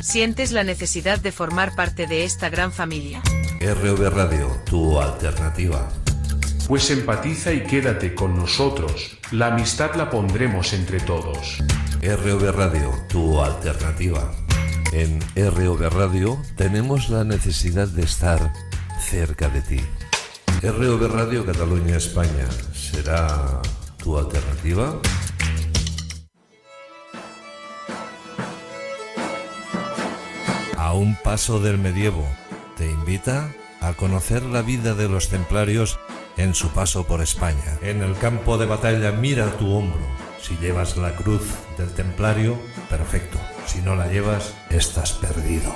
Sientes la necesidad de formar parte de esta gran familia. RV Radio, tu alternativa. Pues empatiza y quédate con nosotros, la amistad la pondremos entre todos. RV Radio, tu alternativa. En RV Radio tenemos la necesidad de estar cerca de ti. RV Radio Cataluña España, ¿será tu alternativa? A un paso del medievo, te invita a conocer la vida de los templarios en su paso por España. En el campo de batalla mira a tu hombro. Si llevas la cruz del templario, perfecto. Si no la llevas, estás perdido.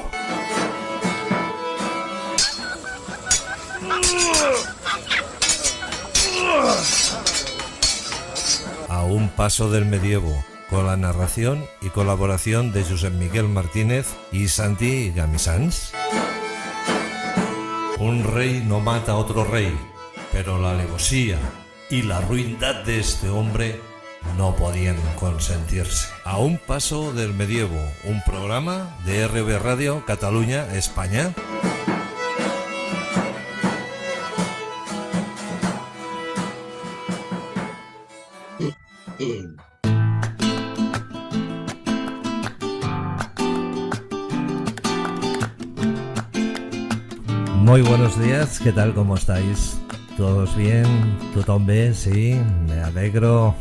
A un paso del medievo, con la narración y colaboración de Josep Miquel Martínez y Santi Gamisans. Un rey no mata a otro rey, pero la alevosía y la ruindad de este hombre no podían consentirse. A un paso del medievo, un programa de RV Radio Cataluña España. Muy buenos días, ¿qué tal? ¿Cómo estáis? ¿Todos bien? ¿Tothom bé? Sí, me alegro.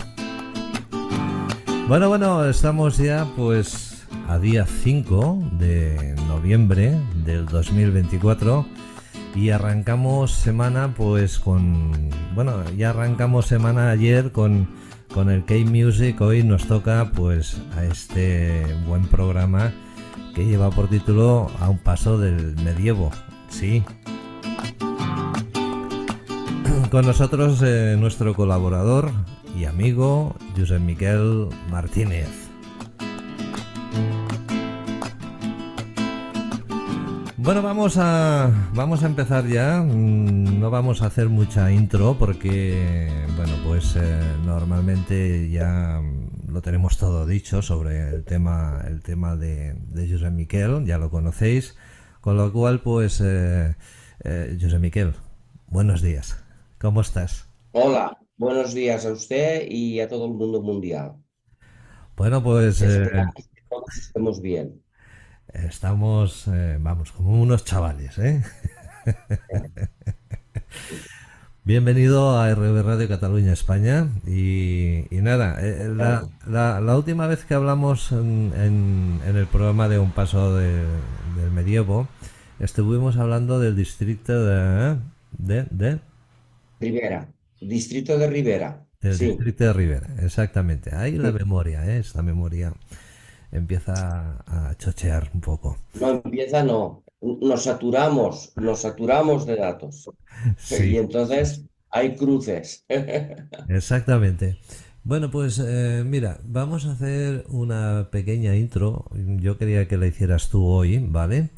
Bueno, estamos ya pues a día 5 de noviembre del 2024 y arrancamos semana pues ya arrancamos semana ayer con el K-Music. Hoy nos toca pues a este buen programa que lleva por título A un paso del medievo. Sí. Con nosotros nuestro colaborador y amigo Josep Miquel Martínez. Bueno, vamos a empezar ya. No vamos a hacer mucha intro porque, normalmente ya lo tenemos todo dicho sobre el tema de Josep Miquel, ya lo conocéis. Con lo cual, pues, Josep Miquel, buenos días. ¿Cómo estás? Hola, buenos días a usted y a todo el mundo mundial. Bueno, pues Esperamos que todos estemos bien. estamos, como unos chavales, ¿eh? Bienvenido a RV Radio Cataluña España y nada, la última vez que hablamos en el programa de Un Paso del Medievo, estuvimos hablando del distrito del Rivera, distrito de Rivera. Sí. distrito de Rivera, exactamente. Ahí la memoria, esta memoria empieza a chochear un poco. No empieza, no. Nos saturamos de datos. Y Sí, entonces hay cruces. exactamente. Bueno, pues mira, vamos a hacer una pequeña intro. Yo quería que la hicieras tú hoy, ¿vale?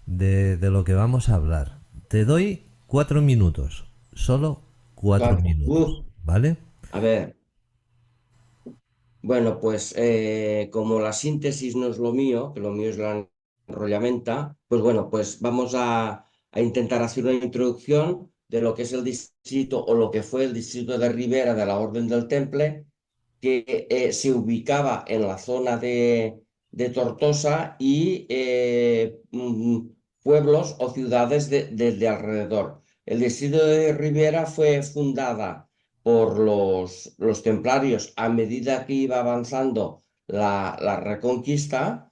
De lo que vamos a hablar. Te doy 4 minutos, solo 4 minutos, ¿vale? A ver, bueno, pues como la síntesis no es lo mío, que lo mío es la enrollamenta, pues bueno, pues vamos a intentar hacer una introducción de lo que es el distrito o lo que fue el distrito de Rivera de la Orden del Temple, que se ubicaba en la zona de Tortosa y pueblos o ciudades de alrededor. El distrito de Rivera fue fundada por los templarios a medida que iba avanzando la reconquista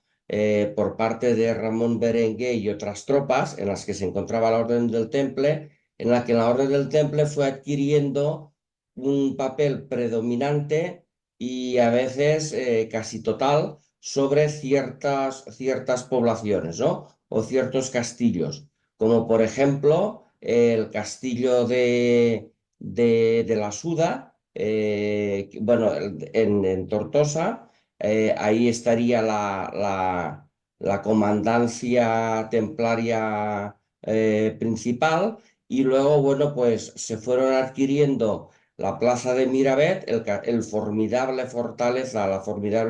por parte de Ramón Berenguer y otras tropas en las que se encontraba la Orden del Temple, en la que la Orden del Temple fue adquiriendo un papel predominante y a veces casi total sobre ciertas poblaciones, ¿no? O ciertos castillos, como por ejemplo el castillo de la Suda, en Tortosa, ahí estaría la comandancia templaria principal, y luego, bueno, pues se fueron adquiriendo la plaza de Miravet, la formidable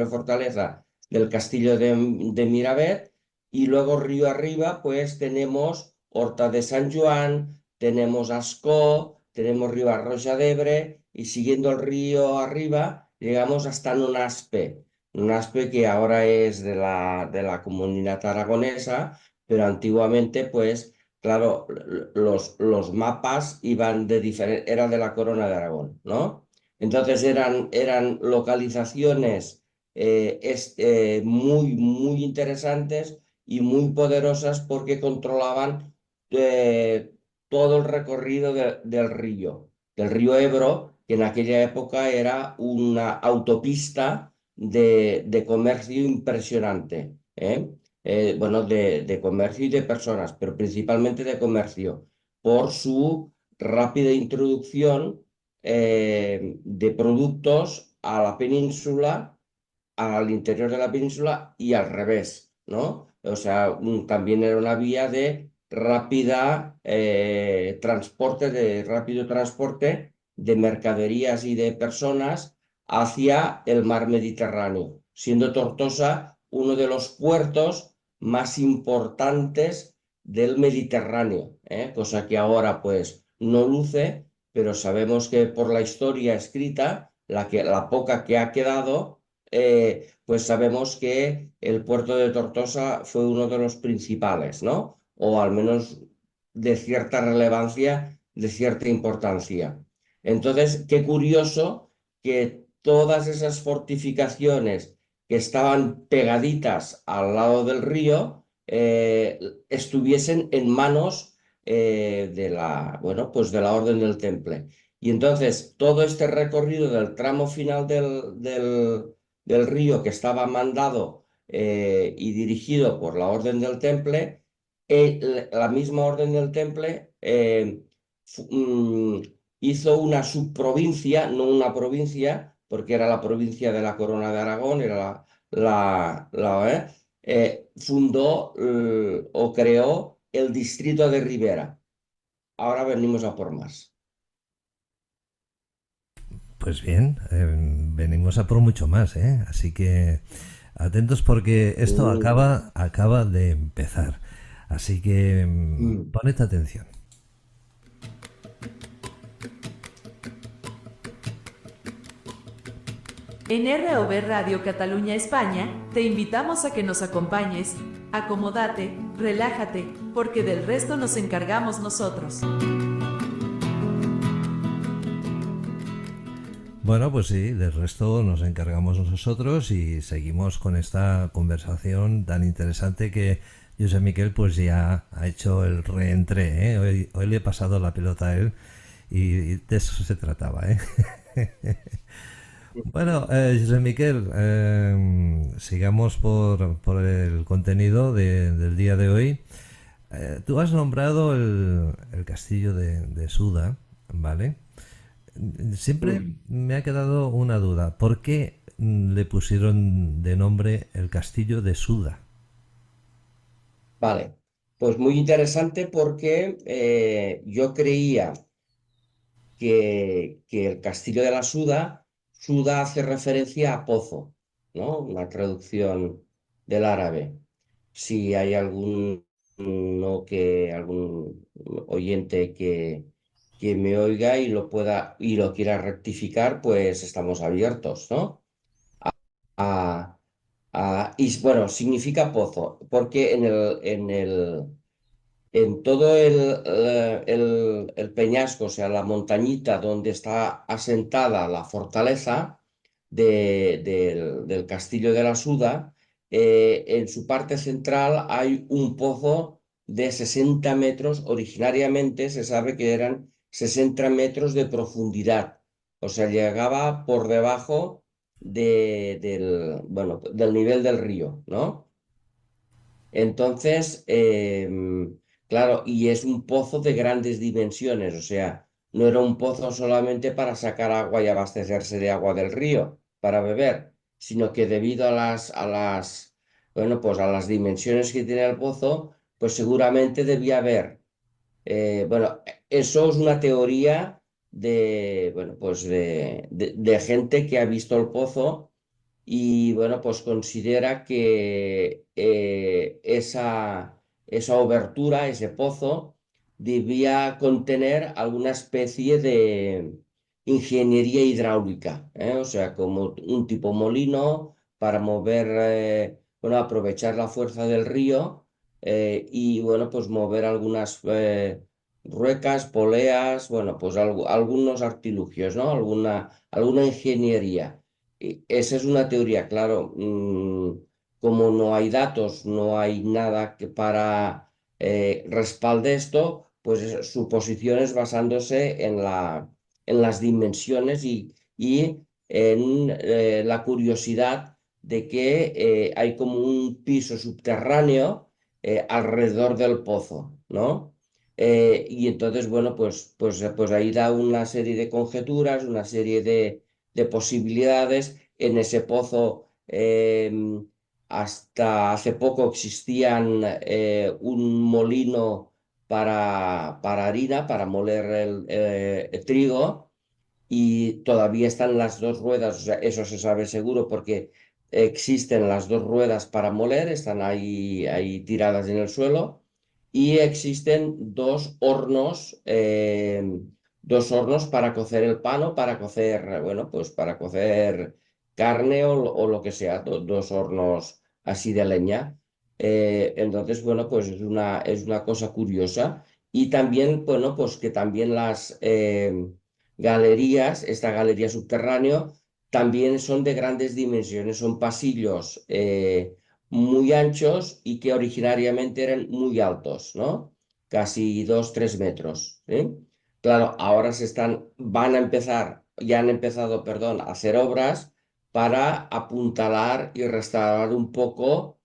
fortaleza del castillo de Miravet, Y luego río arriba, pues tenemos Horta de San Juan, tenemos Ascó, tenemos Riba-roja d'Ebre y siguiendo el río arriba llegamos hasta Nunaspe. Nunaspe que ahora es de la comunidad aragonesa, pero antiguamente pues claro, los mapas iban era de la Corona de Aragón, ¿no? Entonces eran localizaciones muy, muy interesantes y muy poderosas porque controlaban eh, todo el recorrido del río Ebro, que en aquella época era una autopista de comercio impresionante, ¿eh? Bueno, de comercio y de personas, pero principalmente de comercio, por su rápida introducción de productos a la península, al interior de la península y al revés, ¿no? O sea, también era una vía de rápido transporte de mercaderías y de personas hacia el mar Mediterráneo, siendo Tortosa uno de los puertos más importantes del Mediterráneo, cosa que ahora pues no luce, pero sabemos que por la historia escrita, la poca que ha quedado, pues sabemos que el puerto de Tortosa fue uno de los principales, ¿no? O al menos de cierta relevancia, de cierta importancia. Entonces, qué curioso que todas esas fortificaciones que estaban pegaditas al lado del río estuviesen en manos bueno, pues de la Orden del Temple. Y entonces todo este recorrido del tramo final del río que estaba mandado y dirigido por la Orden del Temple, la misma Orden del Temple hizo una subprovincia, no una provincia, porque era la provincia de la Corona de Aragón, era fundó o creó el distrito de Ribera. Ahora venimos a por más. Pues bien, venimos a por mucho más, ¿eh? Así que atentos porque esto Mm, acaba de empezar. Así que mm. poned atención. En ROV Radio Cataluña España, te invitamos a que nos acompañes. Acomódate, relájate, porque del resto nos encargamos nosotros. Bueno, pues sí, del resto nos encargamos nosotros y seguimos con esta conversación tan interesante que José Miquel pues ya ha hecho el reentré, ¿eh? Hoy le he pasado la pelota a él y de eso se trataba, ¿eh? Bueno, José Miquel, sigamos por el contenido del día de hoy. Tú has nombrado el castillo de Suda, ¿vale? Siempre Mm. me ha quedado una duda. ¿Por qué le pusieron de nombre el castillo de Suda? Vale, pues muy interesante porque yo creía que el castillo de la Suda hace referencia a pozo, ¿no? Una traducción del árabe. Si hay algún oyente que me oiga y lo pueda y lo quiera rectificar, pues estamos abiertos, ¿no? A, y bueno, significa pozo, porque en todo el peñasco, o sea, la montañita donde está asentada la fortaleza del castillo de la Suda, en su parte central hay un pozo de 60 metros. Originariamente se sabe que eran 60 metros de profundidad, o sea, llegaba por debajo bueno, del nivel del río, ¿no? Entonces, claro, y es un pozo de grandes dimensiones, o sea, no era un pozo solamente para sacar agua y abastecerse de agua del río para beber, sino que debido bueno, pues a las dimensiones que tiene el pozo, pues seguramente debía haber, bueno, eso es una teoría bueno, pues de gente que ha visto el pozo y bueno, pues considera que esa obertura, ese pozo, debía contener alguna especie de ingeniería hidráulica, ¿eh? O sea, como un tipo molino para mover, bueno, aprovechar la fuerza del río y, bueno, pues mover algunas ruecas, poleas, bueno, pues algunos artilugios, ¿no? Alguna ingeniería. Y esa es una teoría, claro. Como no hay datos, no hay nada que para respalde esto, pues suposiciones basándose en las dimensiones y en la curiosidad de que hay como un piso subterráneo alrededor del pozo, ¿no? Y entonces, bueno, pues ahí da una serie de conjeturas, una serie de posibilidades. En ese pozo hasta hace poco existían un molino para harina, para moler el trigo, y todavía están las dos ruedas, o sea, eso se sabe seguro porque existen las dos ruedas para moler, están ahí tiradas en el suelo, y existen dos hornos para cocer el pan o para cocer, bueno, pues para cocer carne o lo que sea, dos hornos así de leña. Entonces, bueno, pues es una cosa curiosa. Y también, bueno, pues que también las galerías, esta galería subterránea, también son de grandes dimensiones, son pasillos muy anchos y que originariamente eran muy altos, ¿no? Casi 2, 3 metros, ¿sí? Claro, ahora van a empezar, ya han empezado, perdón, a hacer obras para apuntalar y restaurar un poco,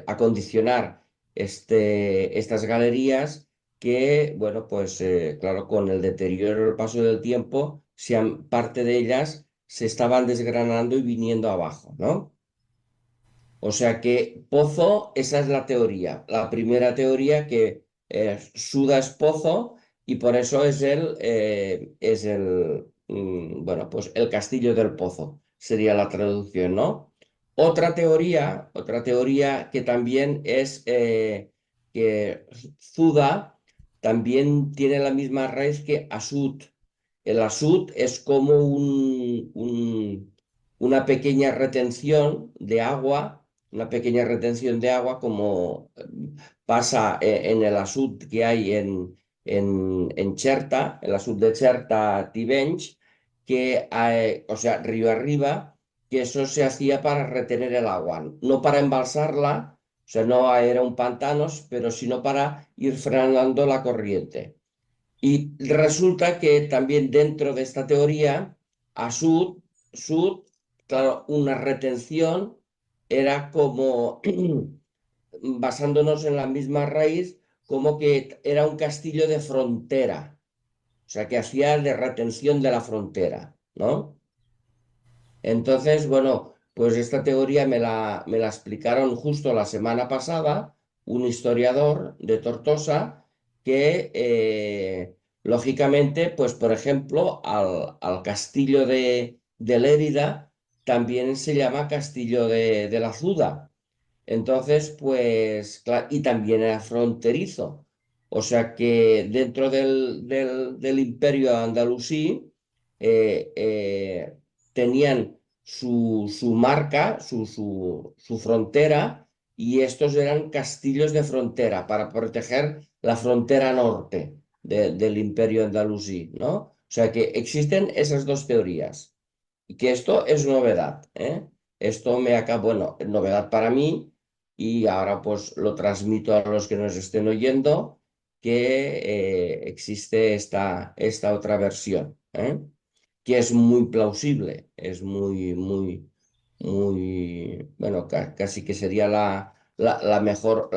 acondicionar estas galerías que, bueno, pues claro, con el deterioro, el paso del tiempo, parte de ellas se estaban desgranando y viniendo abajo, ¿no? O sea que pozo, esa es la teoría. La primera teoría que Suda es pozo y por eso bueno, pues el castillo del pozo sería la traducción, ¿no? Otra teoría que también es que Suda también tiene la misma raíz que Asud. El Asud es como una pequeña retención de agua, como pasa en el Asud que hay en Cherta, el Asud de Cherta Tivenys, que o sea, río arriba, que eso se hacía para retener el agua, no para embalsarla, o sea, no era un pantano, pero sino para ir frenando la corriente. Y resulta que también dentro de esta teoría, a Sud, claro, una retención era como, basándonos en la misma raíz, como que era un castillo de frontera, o sea, que hacía de retención de la frontera, ¿no? Entonces, bueno, pues esta teoría me la explicaron justo la semana pasada un historiador de Tortosa que, lógicamente, pues por ejemplo, al castillo de Lérida también se llama Castillo de la Zuda. Entonces, pues, y también era fronterizo. O sea que dentro del imperio andalusí tenían su marca, su frontera, y estos eran castillos de frontera para proteger la frontera norte del imperio andalusí, ¿no? O sea que existen esas dos teorías. Y que esto es novedad, ¿eh? Esto bueno, es novedad para mí y ahora pues lo transmito a los que nos estén oyendo que existe esta otra versión, ¿eh? Que es muy plausible, es muy, bueno, casi que sería la mejor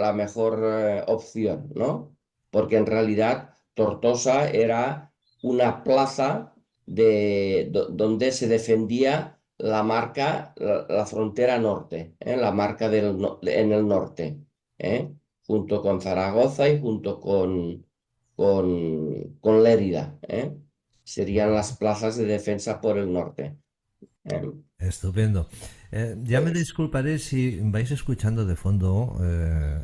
opción, ¿no? Porque en realidad Tortosa era una plaza donde se defendía la marca, la frontera norte, la marca en el norte, ¿eh? Junto con Zaragoza y junto con Lérida, ¿eh? Serían las plazas de defensa por el norte. Estupendo. Ya me disculparé si vais escuchando de fondo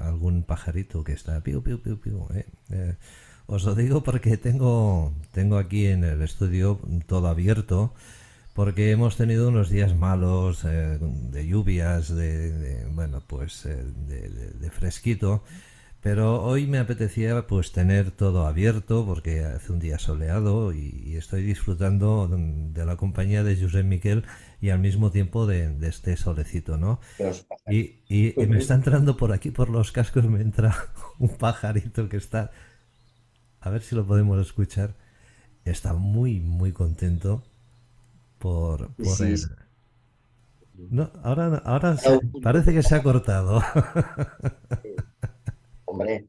algún pajarito que está piu, piu, piu, piu. Os lo digo porque tengo aquí en el estudio todo abierto, porque hemos tenido unos días malos de lluvias, bueno, pues de fresquito. Pero hoy me apetecía pues tener todo abierto porque hace un día soleado y estoy disfrutando de la compañía de Josep Miquel y al mismo tiempo de este solecito, ¿no? Los pájaros. Y me está entrando por aquí, por los cascos, me entra un pajarito que está, a ver si lo podemos escuchar, está muy, muy contento por Sí, el... sí. No, ahora Era un parece que punto, se ha cortado. hombre.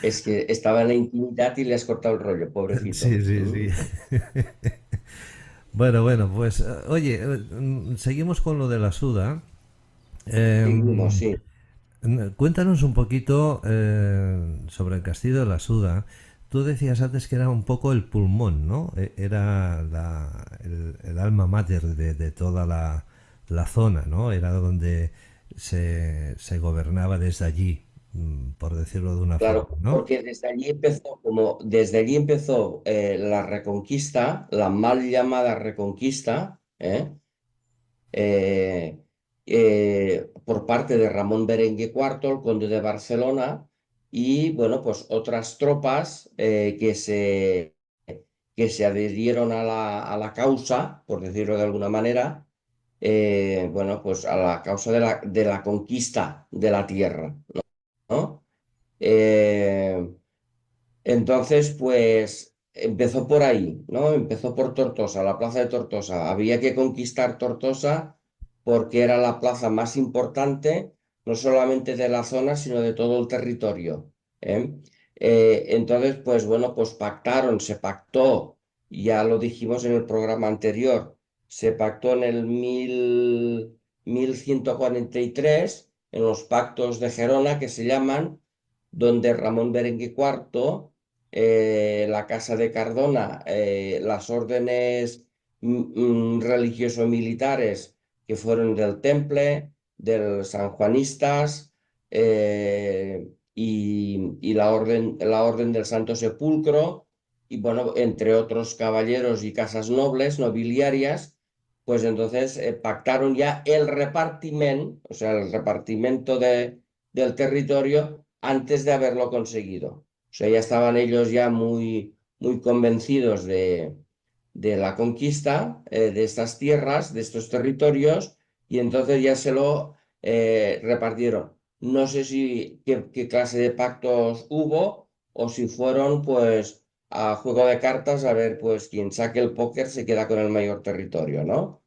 Es que estaba en la intimidad y le has cortado el rollo, pobrecito. Sí, sí, sí. Bueno, bueno, pues oye, seguimos con lo de la suda. Seguimos, Em, sí. Cuéntanos un poquito sobre el castillo de la Suda. Tú decías antes que era un poco el pulmón, ¿no? Era el alma mater de toda la zona, ¿no? Era donde se gobernaba desde allí, por decirlo de una forma, Claro, ¿no? porque desde allí empezó la Reconquista, la mal llamada Reconquista, eh, por parte de Ramón Berenguer IV, el conde de Barcelona, y bueno, pues otras tropas que se adherieron a la causa, por decirlo de alguna manera, bueno, pues a la causa de la conquista de la tierra, ¿no? Eh, entonces, pues empezó por ahí, ¿no? Empezó por Tortosa, la plaza de Tortosa. Había que conquistar Tortosa porque era la plaza más importante, no solamente de la zona, sino de todo el territorio. ¿Eh? Entonces, pues bueno, pues se pactó, ya lo dijimos en el programa anterior, se pactó en el 1143, en los pactos de Gerona, que se llaman, donde Ramón Berenguer IV, la Casa de Cardona, las órdenes religioso-militares que fueron del Temple, del Sanjuanistas y la orden del Santo Sepulcro, y bueno, entre otros caballeros y casas nobles, nobiliarias, pues entonces pactaron ya el repartiment, o sea, el repartimiento del territorio antes de haberlo conseguido. O sea, ya estaban ellos ya muy, muy convencidos de la conquista de estas tierras, de estos territorios, y entonces ya se lo repartieron. No sé si qué clase de pactos hubo o si fueron pues a juego de cartas a ver pues quien saque el póker se queda con el mayor territorio, ¿no?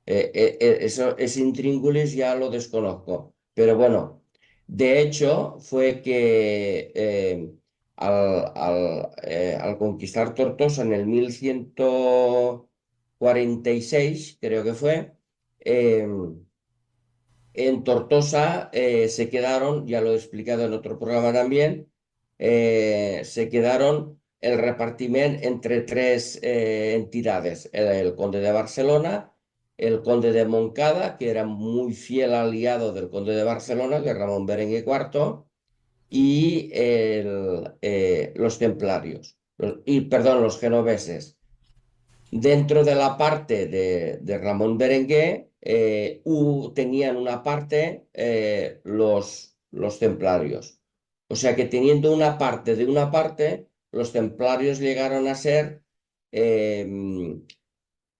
Ese intríngulis ya lo desconozco, pero bueno, de hecho fue que al conquistar Tortosa en el 1146, creo que fue, eh, en Tortosa se quedaron, ya lo he explicado en otro programa también, se quedaron el repartiment entre tres entidades, el conde de Barcelona, el conde de Montcada, que era muy fiel aliado del conde de Barcelona, de Ramón Berenguer IV, y los templarios, perdón, los genoveses. Dentro de la parte de Ramón Berenguer tenían una parte los templarios. O sea que teniendo una parte de una parte, los templarios llegaron a ser eh,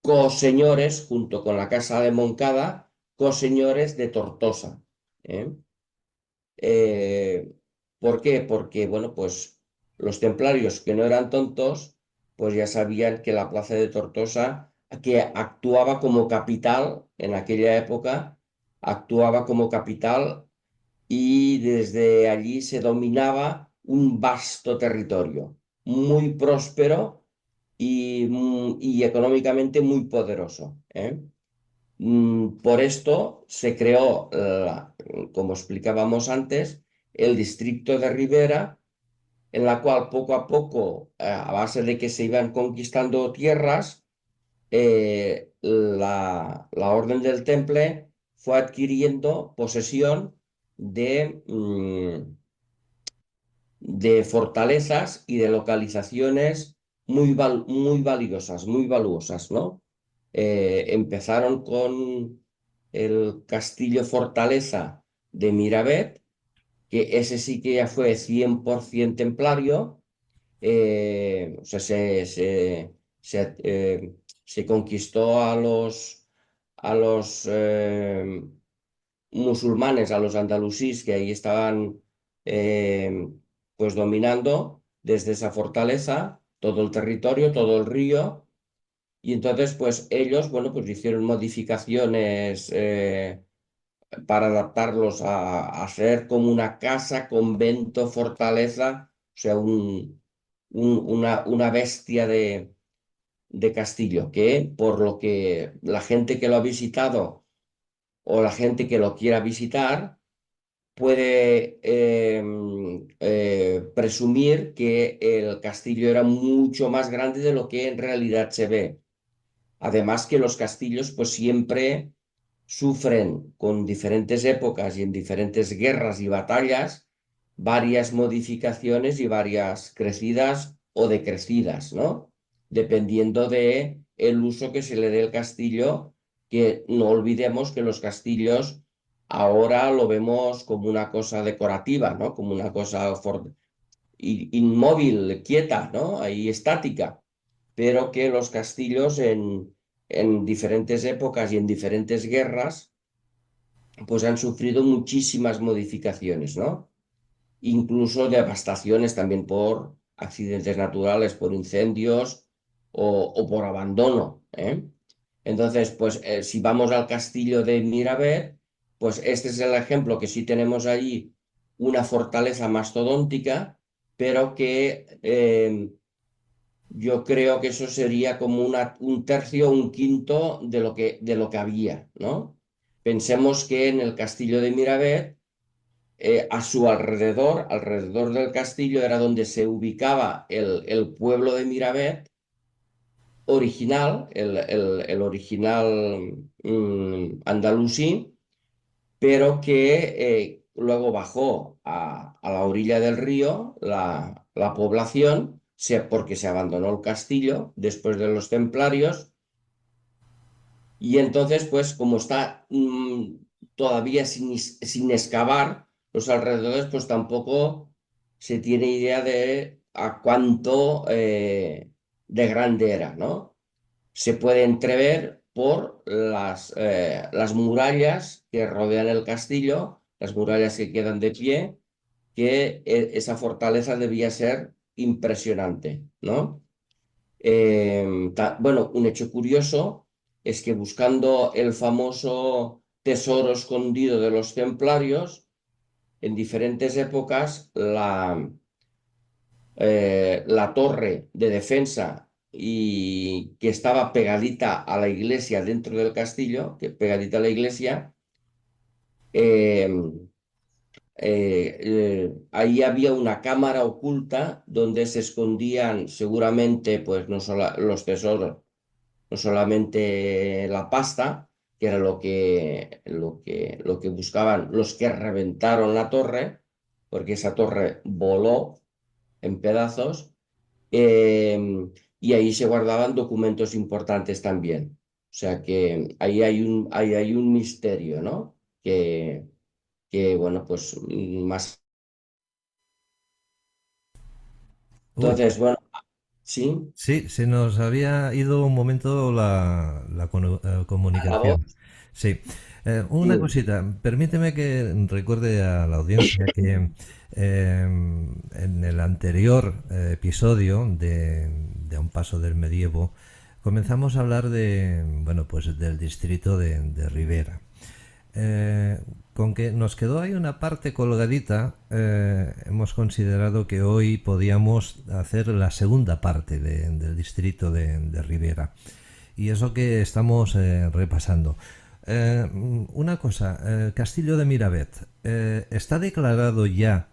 coseñores, junto con la Casa de Moncada, coseñores de Tortosa. ¿Eh? Eh, ¿Por qué? Porque, bueno, pues los templarios que no eran tontos, pues ya sabían que la plaza de Tortosa, que actuaba como capital en aquella época, actuaba como capital y desde allí se dominaba un vasto territorio, muy próspero y económicamente muy poderoso. Por esto se creó, como explicábamos antes, el distrito de Ribera, en la cual poco a poco, a base de que se iban conquistando tierras, la Orden del Temple fue adquiriendo posesión de fortalezas y de localizaciones muy valiosas, muy valuosas, ¿no? Empezaron con el castillo fortaleza de Miravet, que ese sí que ya fue 100% templario. O sea, se, se conquistó a los musulmanes, a los andalusíes que ahí estaban eh, pues dominando desde esa fortaleza todo el territorio, todo el río. Y entonces, pues ellos, bueno, pues hicieron modificaciones para adaptarlos a ser como una casa, convento, fortaleza, o sea, una bestia de castillo, que por lo que la gente que lo ha visitado o la gente que lo quiera visitar puede presumir que el castillo era mucho más grande de lo que en realidad se ve. Además que los castillos pues siempre sufren con diferentes épocas y en diferentes guerras y batallas varias modificaciones y varias crecidas o decrecidas, ¿no? Dependiendo de el uso que se le dé al castillo, que no olvidemos que los castillos ahora lo vemos como una cosa decorativa, ¿no? Como una cosa inmóvil, quieta, ¿no? Ahí estática, pero que los castillos en diferentes épocas y en diferentes guerras, pues han sufrido muchísimas modificaciones, ¿no? Incluso devastaciones también por accidentes naturales, por incendios o por abandono, ¿eh? Entonces, pues si vamos al castillo de Miravet, pues este es el ejemplo que sí tenemos allí una fortaleza mastodóntica, pero que yo creo que eso sería como un tercio, un quinto de lo que había, ¿no? Pensemos que en el castillo de Miravet, a su alrededor del castillo, era donde se ubicaba el pueblo de Miravet original, el original andalusí, pero que luego bajó a la orilla del río la población, porque se abandonó el castillo después de los templarios, y entonces, pues como está todavía sin excavar los alrededores, pues tampoco se tiene idea de a cuánto de grande era, ¿no? Se puede entrever por las murallas que rodean el castillo, las murallas que quedan de pie, que esa fortaleza debía ser impresionante, ¿no? Bueno, un hecho curioso es que buscando el famoso tesoro escondido de los templarios, en diferentes épocas la torre de defensa y que estaba pegadita a la iglesia dentro del castillo, que pegadita a la iglesia, eh, ahí había una cámara oculta donde se escondían seguramente pues no solo los tesoros, no solamente la pasta, que era lo que buscaban los que reventaron la torre, porque esa torre voló en pedazos, y ahí se guardaban documentos importantes también. O sea que ahí hay un misterio, ¿no? Que bueno, pues más. Uy, Entonces, bueno, sí, sí, se nos había ido un momento la la voz, comunicación. Sí. Una sí. cosita, permíteme que recuerde a la audiencia que en el anterior episodio de A un paso del medievo comenzamos a hablar bueno, pues del distrito de Rivera. Con que nos quedó ahí una parte colgadita, hemos considerado que hoy podíamos hacer la segunda parte del distrito de Rivera. Y eso que estamos repasando. Una cosa, Castillo de Miravet, ¿está declarado ya,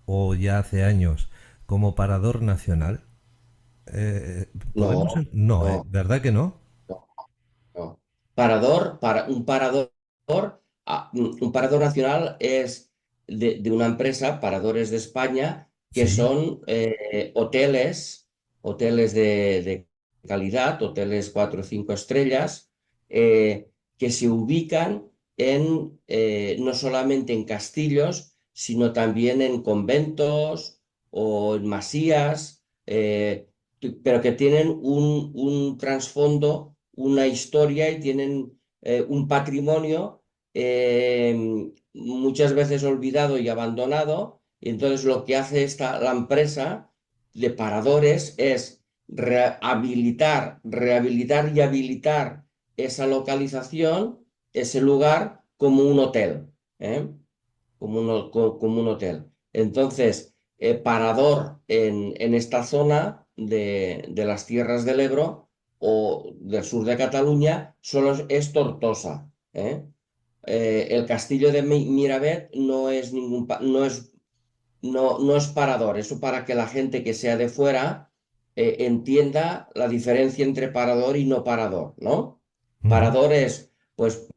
o ya hace años, como parador nacional? ¿Podemos...? No, No, no, ¿verdad que no? no. Un parador nacional es de una empresa, Paradores de España, que Sí, son hoteles de calidad, hoteles 4 o 5 estrellas, que se ubican no solamente en castillos, sino también en conventos o en masías, pero que tienen un trasfondo, una historia y tienen un patrimonio muchas veces olvidado y abandonado. Y entonces lo que hace la empresa de paradores es rehabilitar y habilitar esa localización, ese lugar como un hotel, ¿eh? Como un hotel. Entonces, parador en esta zona de las tierras del Ebro o del sur de Cataluña solo es Tortosa, ¿eh? El castillo de Miravet no es no es parador. Eso para que la gente que sea de fuera entienda la diferencia entre parador y no parador, ¿no? ujú, Parador es, pues,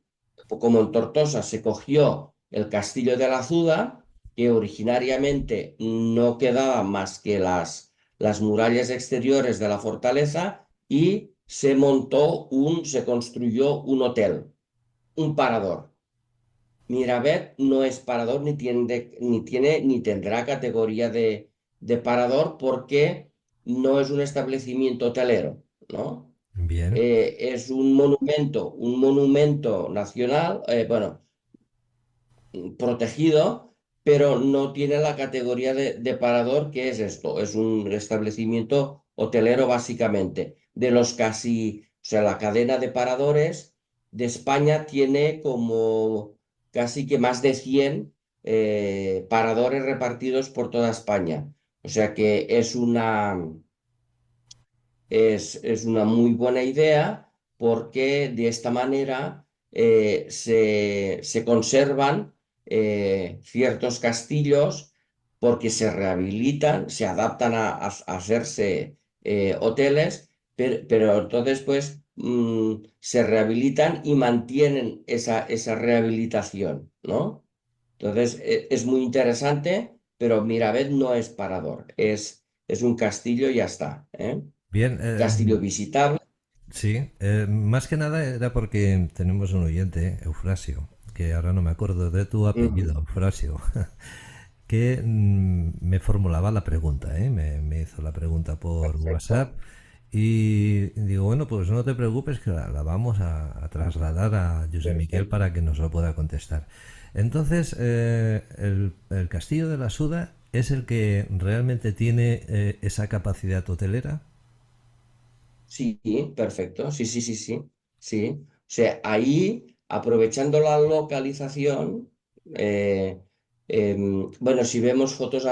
como en Tortosa se cogió el castillo de la Azuda, que originariamente no quedaba más que las murallas exteriores de la fortaleza, y se construyó un hotel, un parador. Miravet no es parador ni tendrá categoría de parador porque no es un establecimiento hotelero, ¿no? bien. Es un monumento nacional, bueno, protegido, pero no tiene la categoría de parador, que es esto, es un establecimiento hotelero básicamente. De los casi, o sea, la cadena de paradores de España tiene como casi que más de 100 paradores repartidos por toda España. O sea que es una muy buena idea porque de esta manera se conservan ciertos castillos porque se rehabilitan, se adaptan a hacerse hoteles, pero entonces pues se rehabilitan y mantienen esa rehabilitación, ¿no? Entonces es muy interesante, pero Miravet no es parador, es un castillo y ya está, ¿eh? Bien, Castillo visitable. sí, más que nada era porque tenemos un oyente, Eufrasio, que ahora no me acuerdo de tu apellido, Ujú. Eufrasio, que me formulaba la pregunta, ¿eh? Me hizo la pregunta por Perfecto. WhatsApp y digo, bueno, pues no te preocupes que la vamos a trasladar a José Miquel Perfecto. para que nos lo pueda contestar. Entonces, el Castillo de la Suda es el que realmente tiene esa capacidad hotelera. Sí, perfecto. Sí, sí, sí, sí. Sí. O sea, ahí, aprovechando la localización, eh, bueno, si vemos fotos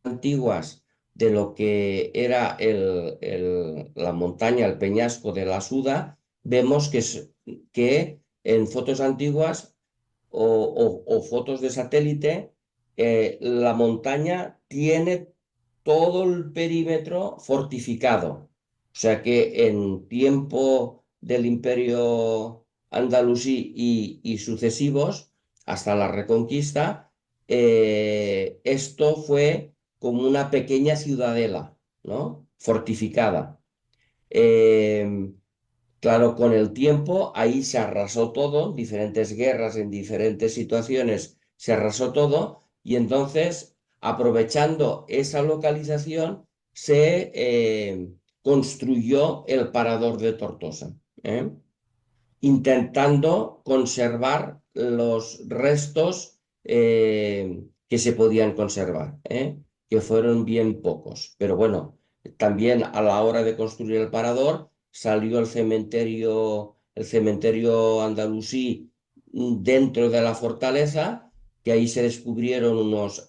antiguas de lo que era la montaña, el peñasco de la Suda, vemos que en fotos antiguas o fotos de satélite, la montaña tiene todo el perímetro fortificado. O sea que en tiempo del Imperio andalusí y sucesivos, hasta la Reconquista, esto fue como una pequeña ciudadela, ¿no? Fortificada. Eh, Claro, con el tiempo ahí se arrasó todo, diferentes guerras en diferentes situaciones se arrasó todo y entonces, aprovechando esa localización, se construyó el Parador de Tortosa, ¿eh? Intentando conservar los restos que se podían conservar, que fueron bien pocos. Pero bueno, también a la hora de construir el parador salió el cementerio andalusí dentro de la fortaleza, que ahí se descubrieron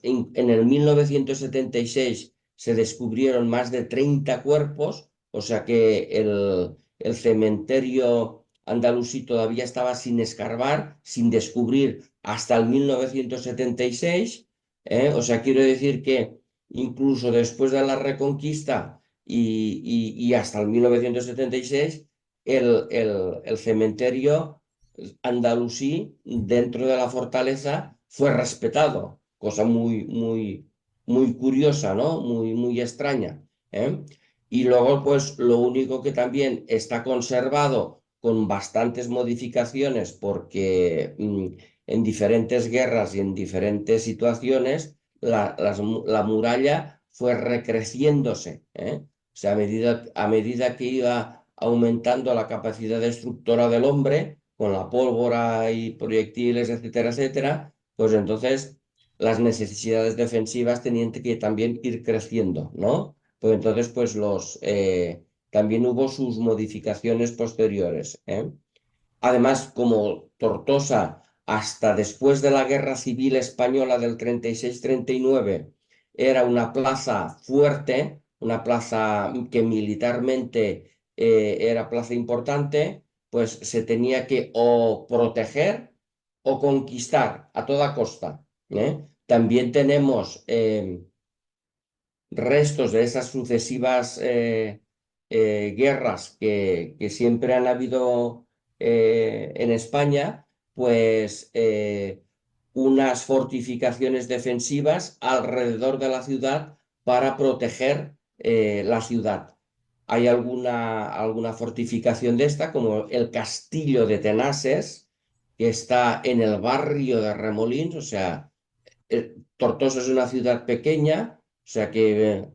en el 1976 se descubrieron más de 30 cuerpos, o sea que el cementerio andalusí todavía estaba sin escarbar, sin descubrir hasta el 1976, ¿eh? O sea, quiero decir que incluso después de la Reconquista y hasta el 1976, el cementerio andalusí dentro de la fortaleza fue respetado, cosa muy curiosa, ¿no? Muy extraña, ¿eh? Y luego, pues lo único que también está conservado con bastantes modificaciones, porque en diferentes guerras y en diferentes situaciones la muralla fue recreciéndose, ¿eh? O sea, a medida que iba aumentando la capacidad destructora del hombre, con la pólvora y proyectiles, etcétera, etcétera, pues entonces las necesidades defensivas tenían que también ir creciendo, ¿no? Pues entonces, pues también hubo sus modificaciones posteriores, ¿eh? Además, como Tortosa, hasta después de la Guerra Civil Española del 36-39, era una plaza fuerte, una plaza que militarmente era plaza importante, pues se tenía que o proteger o conquistar a toda costa, ¿eh? También tenemos restos de esas sucesivas guerras que siempre han habido en España, pues unas fortificaciones defensivas alrededor de la ciudad para proteger la ciudad. Hay alguna fortificación de esta, como el Castillo de Tenases, que está en el barrio de Remolins, o sea, Tortosa es una ciudad pequeña, o sea que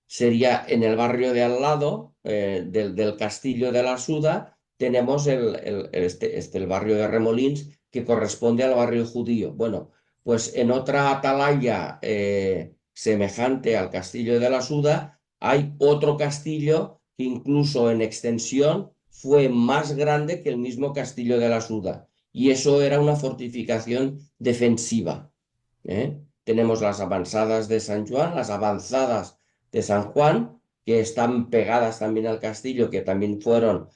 sería en el barrio de al lado del Castillo de la Suda, tenemos el barrio de Remolins, que corresponde al barrio judío. Bueno, pues en otra atalaya semejante al Castillo de la Suda, hay otro castillo que incluso en extensión fue más grande que el mismo Castillo de la Suda. Y eso era una fortificación defensiva, ¿eh? Tenemos las avanzadas de San Juan, las avanzadas de San Juan, que están pegadas también al castillo, que también fueron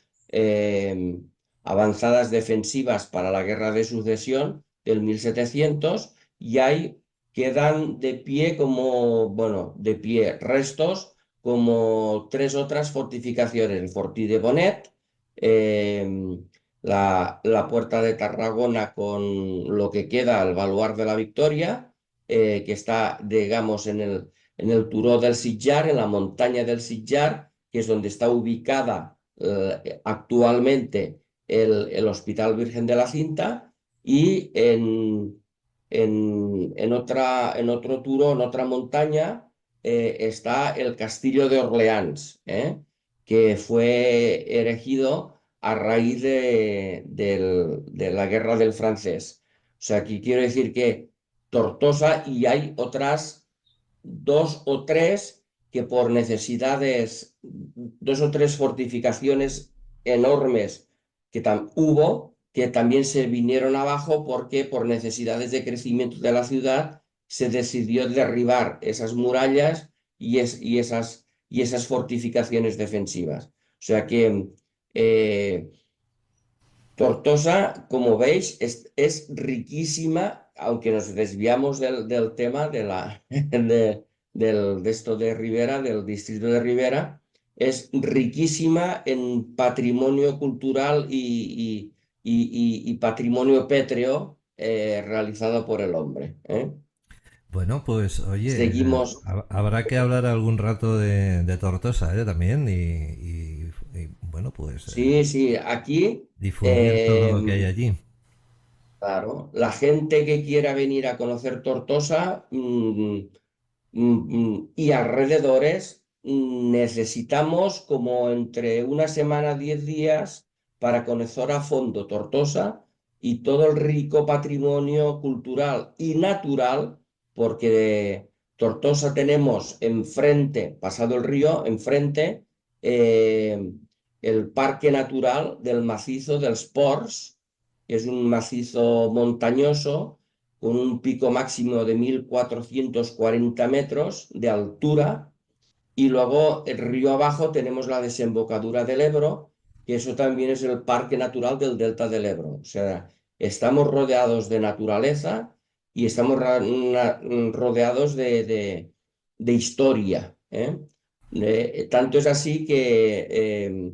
avanzadas defensivas para la Guerra de Sucesión del 1700, y ahí quedan de pie de pie restos como tres otras fortificaciones: el Fortí de Bonet, la Puerta de Tarragona con lo que queda, el Baluar de la Victoria, que está, digamos, en el Turó del Sitjar, en la montaña del Sitjar, que es donde está ubicada actualmente el Hospital Virgen de la Cinta, y en otro turó, en otra montaña, está el Castillo de Orleans, que fue erigido a raíz de la Guerra del Francés. O sea, aquí quiero decir que Tortosa, y hay otras dos o tres que por necesidades, dos o tres fortificaciones enormes hubo, que también se vinieron abajo porque por necesidades de crecimiento de la ciudad se decidió derribar esas murallas y esas fortificaciones defensivas. O sea que Tortosa, como veis, es riquísima, aunque nos desviamos del tema de esto de Ribera, del distrito de Ribera. Es riquísima en patrimonio cultural y patrimonio pétreo realizado por el hombre, ¿eh? Bueno, pues oye, Seguimos. habrá que hablar algún rato de Tortosa, también bueno, pues Sí, sí, aquí. difundir todo lo que hay allí. Claro, la gente que quiera venir a conocer Tortosa y alrededores, necesitamos como entre una semana, 10 días para conocer a fondo Tortosa y todo el rico patrimonio cultural y natural, porque de Tortosa tenemos enfrente, pasado el río, enfrente, el Parque Natural del Macizo dels Ports, que es un macizo montañoso con un pico máximo de 1440 metros de altura, y luego el río abajo tenemos la desembocadura del Ebro, que eso también es el Parque Natural del Delta del Ebro. O sea, estamos rodeados de naturaleza y estamos rodeados de historia, ¿eh? Tanto es así que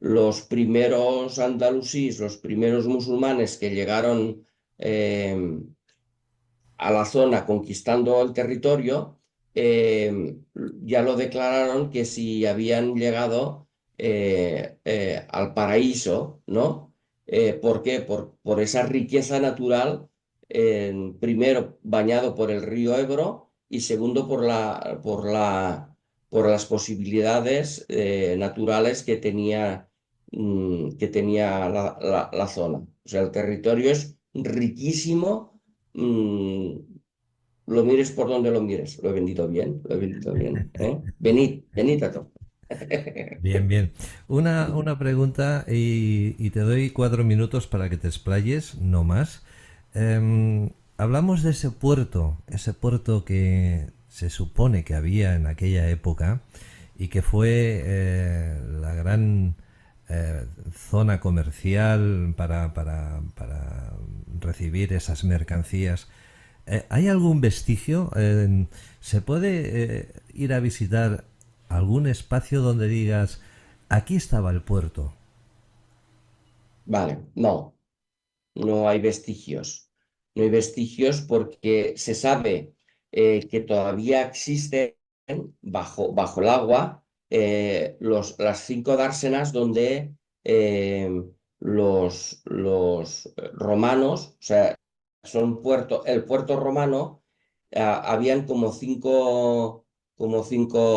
los primeros andalusíes, los primeros musulmanes que llegaron a la zona conquistando el territorio, ya lo declararon que si habían llegado al paraíso, ¿no? ¿Por qué? Por esa riqueza natural, primero bañado por el río Ebro y segundo por las posibilidades naturales que tenía la zona. O sea, el territorio es riquísimo. Lo mires por donde lo mires. Lo he vendido bien, lo he vendido bien. Venid, venid a todos. Bien, bien. Una pregunta y te doy 4 minutos para que te explayes, no más. Hablamos de ese puerto que se supone que había en aquella época y que fue la gran zona comercial para recibir esas mercancías. ¿Hay algún vestigio? ¿Se puede ir a visitar algún espacio donde digas, aquí estaba el puerto? Vale, no, no hay vestigios. No hay vestigios porque se sabe que todavía existen bajo el agua las 5 dársenas donde los romanos, o sea, el puerto romano, habían como cinco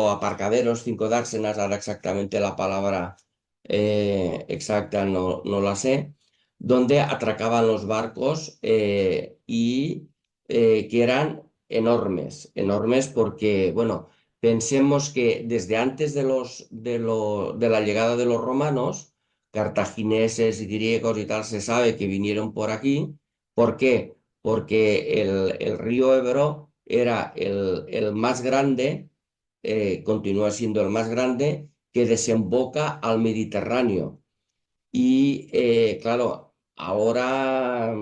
aparcaderos, 5 dársenas, ahora exactamente la palabra exacta no la sé, donde atracaban los barcos y que eran enormes, enormes porque, bueno, pensemos que desde antes de la llegada de los romanos, cartagineses y griegos y tal, se sabe que vinieron por aquí. ¿Por qué? Porque el río Ebro era el más grande, continúa siendo el más grande, que desemboca al Mediterráneo. Y claro, ahora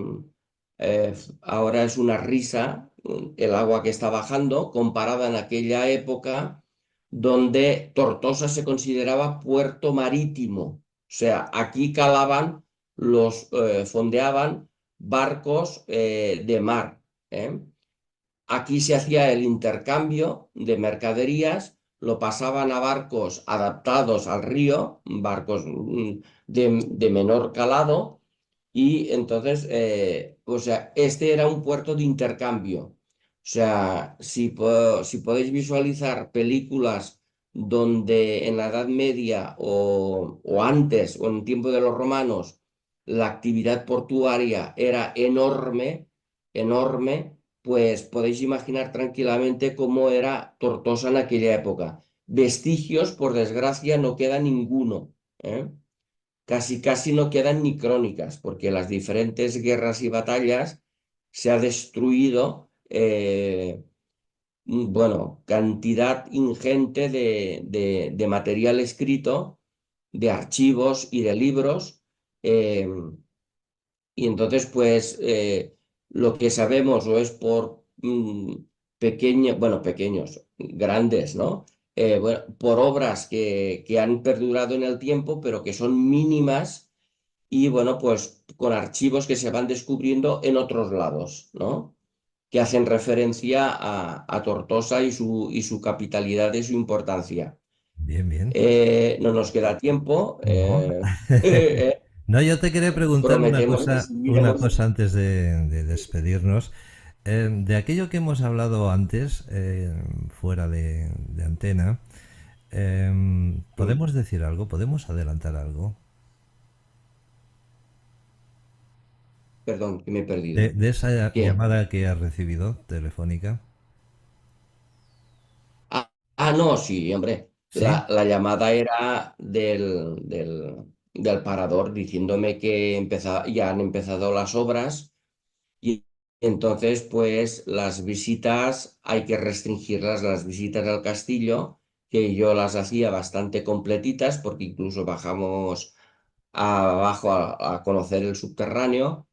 es una risa el agua que está bajando comparada en aquella época donde Tortosa se consideraba puerto marítimo. O sea, aquí fondeaban barcos de mar. ¿eh? Aquí se hacía el intercambio de mercaderías, lo pasaban a barcos adaptados al río, barcos de menor calado, y entonces, o sea, este era un puerto de intercambio. O sea, si podéis visualizar películas donde en la Edad Media o antes, o en tiempo de los romanos, la actividad portuaria era enorme, enorme, pues podéis imaginar tranquilamente cómo era Tortosa en aquella época. Vestigios, por desgracia, no queda ninguno. Casi casi no quedan ni crónicas, porque las diferentes guerras y batallas se ha destruido, bueno, cantidad ingente de material escrito, de archivos y de libros. eh, y entonces, pues, lo que sabemos o es por pequeños, bueno, pequeños, grandes, ¿no? Bueno, por obras que han perdurado en el tiempo, pero que son mínimas y, bueno, pues con archivos que se van descubriendo en otros lados, ¿no? Que hacen referencia a Tortosa y su capitalidad y su importancia. Bien, bien. No nos queda tiempo. No. No, yo te quería preguntar Prometemos que una seguiremos. cosa antes de despedirnos. De aquello que hemos hablado antes, fuera de antena, ¿podemos decir algo? ¿Podemos adelantar algo? Perdón, que me he perdido. De esa ¿Qué? llamada que has recibido telefónica. No, sí, hombre. ¿Sí? La llamada era del parador diciéndome que ya han empezado las obras y entonces, pues, las visitas hay que restringirlas, las visitas al castillo, que yo las hacía bastante completitas porque incluso bajamos abajo a conocer el subterráneo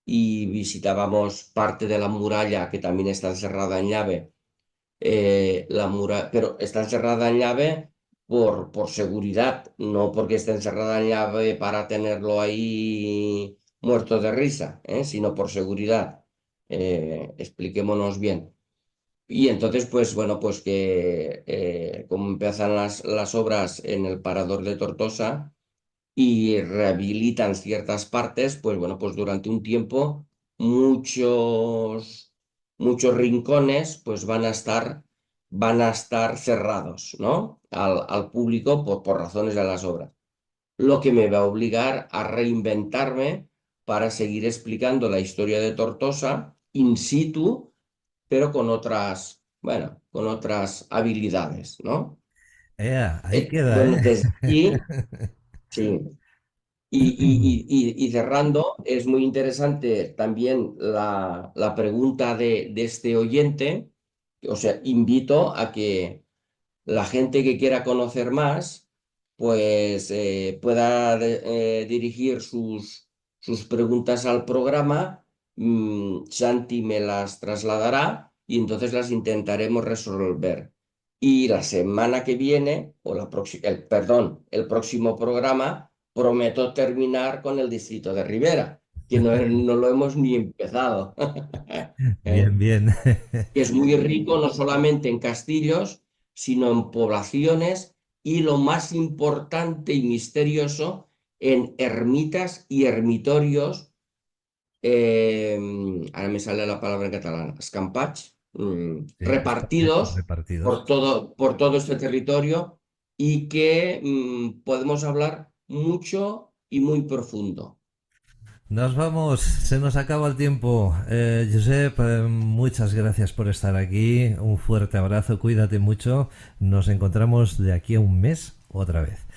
y visitábamos parte de la muralla que también está encerrada en llave, pero está encerrada en llave por seguridad, no porque esté encerrada en llave para tenerlo ahí muerto de risa, sino por seguridad. Expliquémonos bien. Y entonces, pues bueno, pues que como empiezan las obras en el Parador de Tortosa y rehabilitan ciertas partes, pues bueno, pues durante un tiempo muchos rincones pues van a estar cerrados, ¿no? Al público por razones de las obras. Lo que me va a obligar a reinventarme para seguir explicando la historia de Tortosa in situ, pero con otras habilidades, ¿no? Ahí queda, Bueno, ¿eh? desde aquí, sí. Y cerrando, es muy interesante también la pregunta de este oyente. O sea, invito a que la gente que quiera conocer más, pues pueda dirigir sus preguntas al programa. Santi me las trasladará y entonces las intentaremos resolver. Y la semana que viene, o el próximo programa, prometo terminar con el distrito de Rivera, que no lo hemos ni empezado. Bien, bien. Que es muy rico no solamente en castillos, sino en poblaciones y lo más importante y misterioso, en ermitas y ermitorios, ahora me sale la palabra en catalán, escampats, Sí, repartidos repartidos. por todo este territorio y que podemos hablar mucho y muy profundo. Nos vamos, se nos acaba el tiempo. Josep, muchas gracias por estar aquí. Un fuerte abrazo, cuídate mucho. Nos encontramos de aquí a un mes otra vez.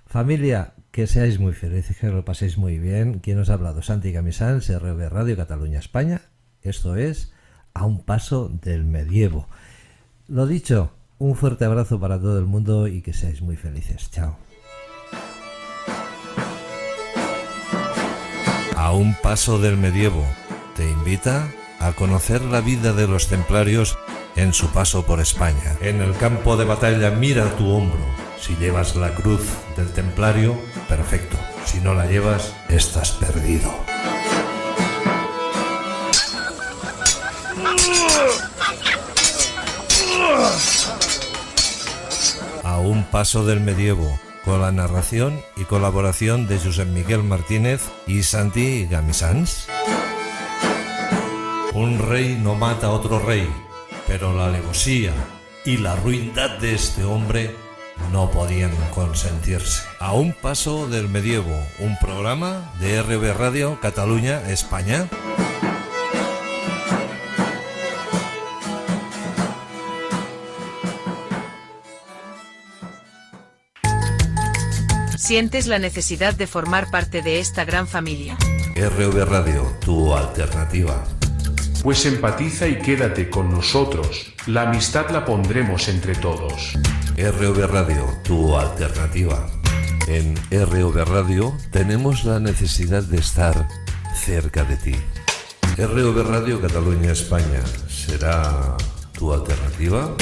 Familia, que seáis muy felices, que lo paséis muy bien. ¿Quién os ha hablado? Santi Camisans, RV Radio Cataluña España. Esto es A un paso del medievo. Lo dicho, un fuerte abrazo para todo el mundo y que seáis muy felices. Chao. A un paso del medievo te invita a conocer la vida de los templarios en su paso por España. En el campo de batalla mira a tu hombro. Si llevas la cruz del templario, perfecto. Si no la llevas, estás perdido. A un paso del medievo, con la narración y colaboración de Josep Miguel Martínez y Santi Camisans. Un rey no mata a otro rey, pero la alevosía y la ruindad de este hombre no podían consentirse. A un paso del medievo, un programa de RV Radio Cataluña España. ¿Sientes la necesidad de formar parte de esta gran familia? RV Radio, tu alternativa. Pues empatiza y quédate con nosotros, la amistad la pondremos entre todos. RV Radio, tu alternativa. En RV Radio tenemos la necesidad de estar cerca de ti. RV Radio Cataluña España, ¿será tu alternativa?